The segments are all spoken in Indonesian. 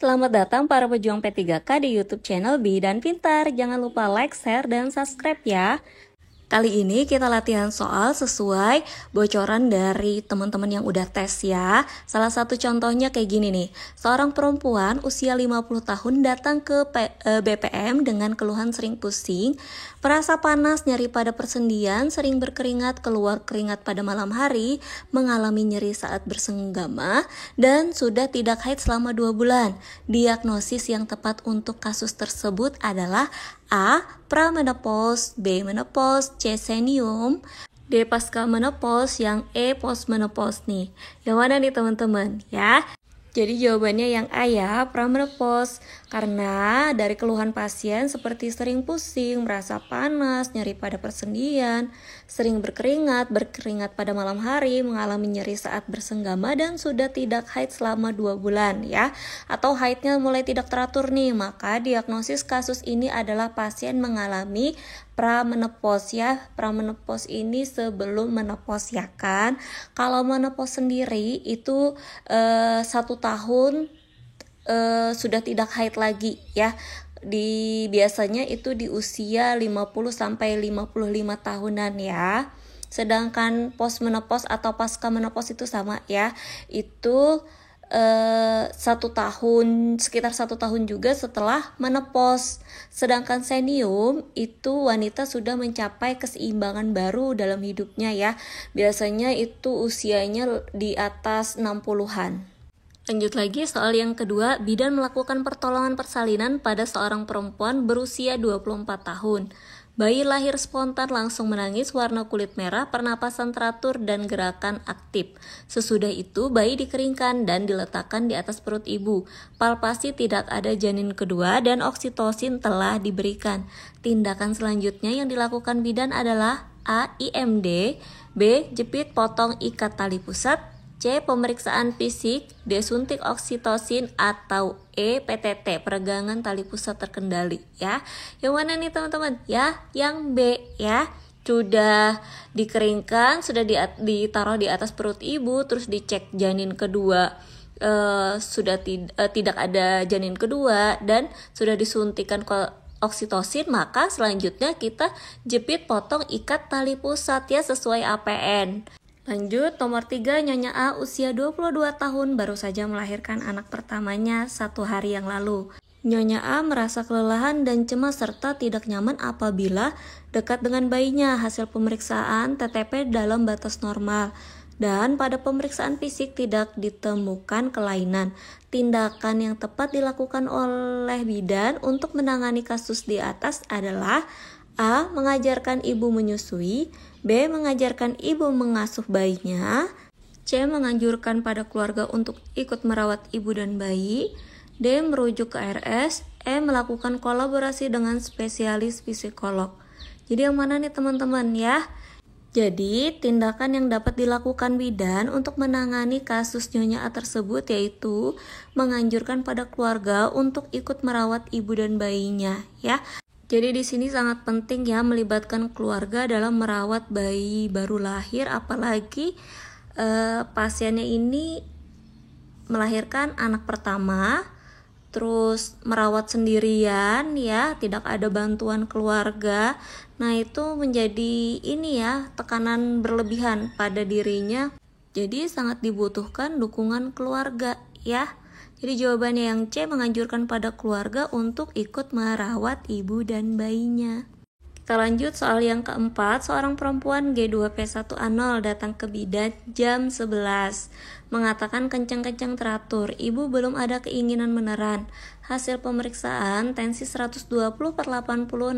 Selamat datang para pejuang P3K di YouTube channel Bidan Pintar. Jangan lupa like, share, dan subscribe ya. Kali ini kita latihan soal sesuai bocoran dari teman-teman yang udah tes ya. Salah satu contohnya kayak gini nih. Seorang perempuan usia 50 tahun datang ke BPM dengan keluhan sering pusing, merasa panas, nyeri pada persendian, sering berkeringat, keluar keringat pada malam hari, mengalami nyeri saat bersenggama, dan sudah tidak haid selama 2 bulan. Diagnosis yang tepat untuk kasus tersebut adalah A. Pramenopause, B. Menopause, C. Senium, D. Pasca menopause, yang E. postmenopause nih. Yang mana nih teman-teman ya? Jadi jawabannya yang A ya, pramenopause. Karena dari keluhan pasien seperti sering pusing, merasa panas, nyeri pada persendian, sering berkeringat pada malam hari, mengalami nyeri saat bersenggama, dan sudah tidak haid selama 2 bulan ya. Atau haidnya mulai tidak teratur nih, maka diagnosis kasus ini adalah pasien mengalami pramenopause ya. Pramenopause ini sebelum menopause ya kan. Kalau menopause sendiri itu 1 tahun sudah tidak haid lagi ya. Biasanya itu di usia 50 sampai 55 tahunan ya. Sedangkan postmenopause atau pasca menopause itu sama ya. Itu 1 tahun, sekitar 1 tahun juga setelah menopause. Sedangkan senium itu wanita sudah mencapai keseimbangan baru dalam hidupnya ya. Biasanya itu usianya di atas 60-an. Lanjut lagi soal yang kedua, bidan melakukan pertolongan persalinan pada seorang perempuan berusia 24 tahun. Bayi lahir spontan, langsung menangis, warna kulit merah, pernapasan teratur, dan gerakan aktif. Sesudah itu, bayi dikeringkan dan diletakkan di atas perut ibu. Palpasi tidak ada janin kedua dan oksitosin telah diberikan. Tindakan selanjutnya yang dilakukan bidan adalah A. IMD, B. Jepit potong ikat tali pusat, C. Pemeriksaan fisik, D. Suntik oksitosin, atau E. PTT, peregangan tali pusat terkendali ya. Yang mana nih teman-teman? Ya, yang B ya. Sudah dikeringkan, sudah ditaruh di atas perut ibu, terus dicek janin kedua. Sudah tidak ada janin kedua dan sudah disuntikan oksitosin, maka selanjutnya kita jepit potong ikat tali pusat ya sesuai APN. Lanjut, nomor 3, Nyonya A usia 22 tahun baru saja melahirkan anak pertamanya 1 hari yang lalu. Nyonya A merasa kelelahan dan cemas serta tidak nyaman apabila dekat dengan bayinya. Hasil pemeriksaan TTP dalam batas normal dan pada pemeriksaan fisik tidak ditemukan kelainan. Tindakan yang tepat dilakukan oleh bidan untuk menangani kasus di atas adalah A. Mengajarkan ibu menyusui, B. Mengajarkan ibu mengasuh bayinya, C. Menganjurkan pada keluarga untuk ikut merawat ibu dan bayi, D. Merujuk ke RS, E. Melakukan kolaborasi dengan spesialis psikolog. Jadi yang mana nih teman-teman ya? Jadi tindakan yang dapat dilakukan bidan untuk menangani kasus Nyonya A tersebut yaitu menganjurkan pada keluarga untuk ikut merawat ibu dan bayinya ya. Jadi di sini sangat penting ya melibatkan keluarga dalam merawat bayi baru lahir, apalagi pasiennya ini melahirkan anak pertama, terus merawat sendirian ya, tidak ada bantuan keluarga. Nah itu menjadi ini ya, tekanan berlebihan pada dirinya. Jadi sangat dibutuhkan dukungan keluarga ya. Jadi jawabannya yang C, menganjurkan pada keluarga untuk ikut merawat ibu dan bayinya. Kita lanjut soal yang keempat, seorang perempuan G2P1A0 datang ke bidan jam 11. Mengatakan kencang-kencang teratur, ibu belum ada keinginan meneran. Hasil pemeriksaan tensi 120/80,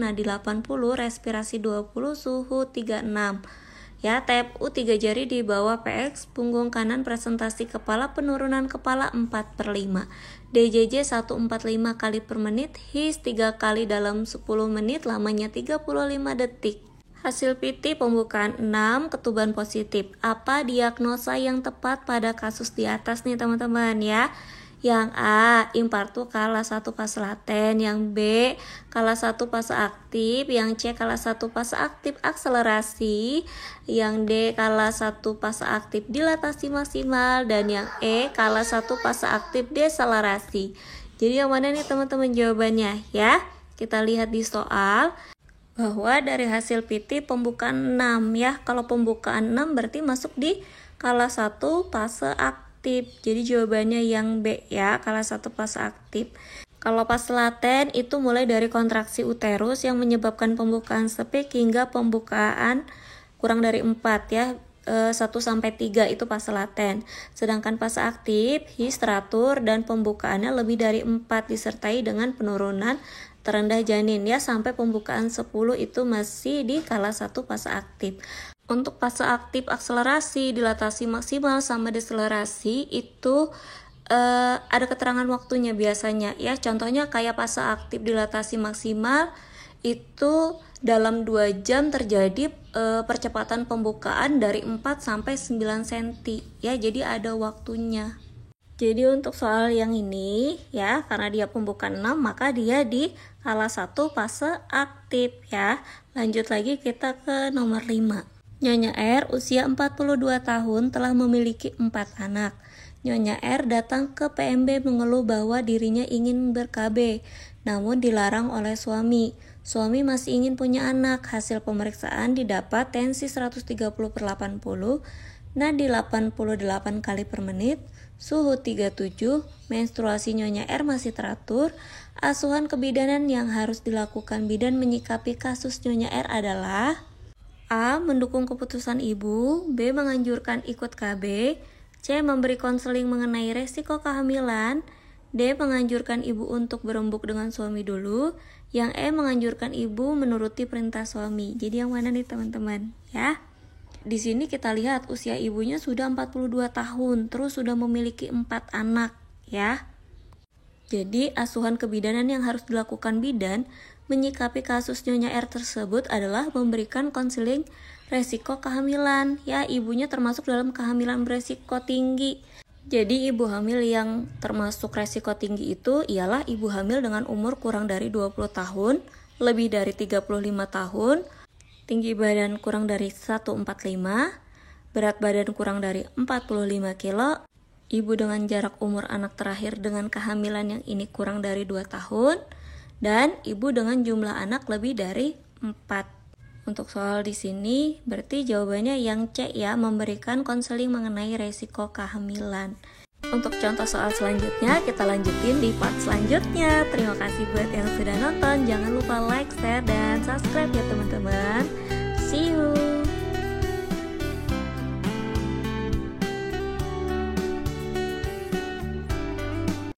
nadi 80, respirasi 20, suhu 36. Ya, TFU 3 jari di bawah PX, punggung kanan presentasi kepala, penurunan kepala 4/5. DJJ 145 kali per menit, HIS 3 kali dalam 10 menit, lamanya 35 detik. Hasil PT pembukaan 6, ketuban positif. Apa diagnosa yang tepat pada kasus di atas nih teman-teman ya? Yang A, infartu kala 1 fase laten, yang B, kala 1 fase aktif, yang C, kala 1 fase aktif akselerasi, yang D, kala 1 fase aktif dilatasi maksimal, dan yang E, kala 1 fase aktif deselerasi. Jadi yang mana nih teman-teman jawabannya ya? Kita lihat di soal bahwa dari hasil PT pembukaan 6 ya. Kalau pembukaan 6 berarti masuk di kala 1 fase aktif. Jadi jawabannya yang B ya, kala 1 fase aktif. Kalau fase laten itu mulai dari kontraksi uterus yang menyebabkan pembukaan sepik hingga pembukaan kurang dari 4 ya. 1-3 itu fase laten. Sedangkan fase aktif, his teratur dan pembukaannya lebih dari 4 disertai dengan penurunan terendah janin ya, sampai pembukaan 10 itu masih di kala 1 fase aktif. Untuk fase aktif akselerasi, dilatasi maksimal sama deselerasi itu ada keterangan waktunya biasanya ya. Contohnya kayak fase aktif dilatasi maksimal itu dalam 2 jam terjadi percepatan pembukaan dari 4 sampai 9 cm ya, jadi ada waktunya. Jadi untuk soal yang ini ya, karena dia pembukaan 6 maka dia di kala 1 fase aktif ya. Lanjut lagi kita ke nomor 5. Nyonya R usia 42 tahun telah memiliki 4 anak. Nyonya R datang ke PMB mengeluh bahwa dirinya ingin ber-KB, namun dilarang oleh suami. Suami masih ingin punya anak. Hasil pemeriksaan didapat tensi 130/80, nadi 88 kali per menit, suhu 37, menstruasi Nyonya R masih teratur. Asuhan kebidanan yang harus dilakukan bidan menyikapi kasus Nyonya R adalah A. Mendukung keputusan ibu, B. Menganjurkan ikut KB, C. Memberi konseling mengenai resiko kehamilan, D. Menganjurkan ibu untuk berembuk dengan suami dulu, yang E. Menganjurkan ibu menuruti perintah suami. Jadi yang mana nih teman-teman ya? Di sini kita lihat usia ibunya sudah 42 tahun, terus sudah memiliki 4 anak ya. Jadi asuhan kebidanan yang harus dilakukan bidan menyikapi kasus Nyonya R tersebut adalah memberikan konseling resiko kehamilan ya. Ibunya termasuk dalam kehamilan beresiko tinggi. Jadi ibu hamil yang termasuk resiko tinggi itu ialah ibu hamil dengan umur kurang dari 20 tahun, lebih dari 35 tahun, tinggi badan kurang dari 145, berat badan kurang dari 45 kilo, ibu dengan jarak umur anak terakhir dengan kehamilan yang ini kurang dari 2 tahun, dan ibu dengan jumlah anak lebih dari 4. Untuk soal di sini berarti jawabannya yang C ya, memberikan konseling mengenai resiko kehamilan. Untuk contoh soal selanjutnya kita lanjutin di part selanjutnya. Terima kasih buat yang sudah nonton. Jangan lupa like, share, dan subscribe ya teman-teman. See you.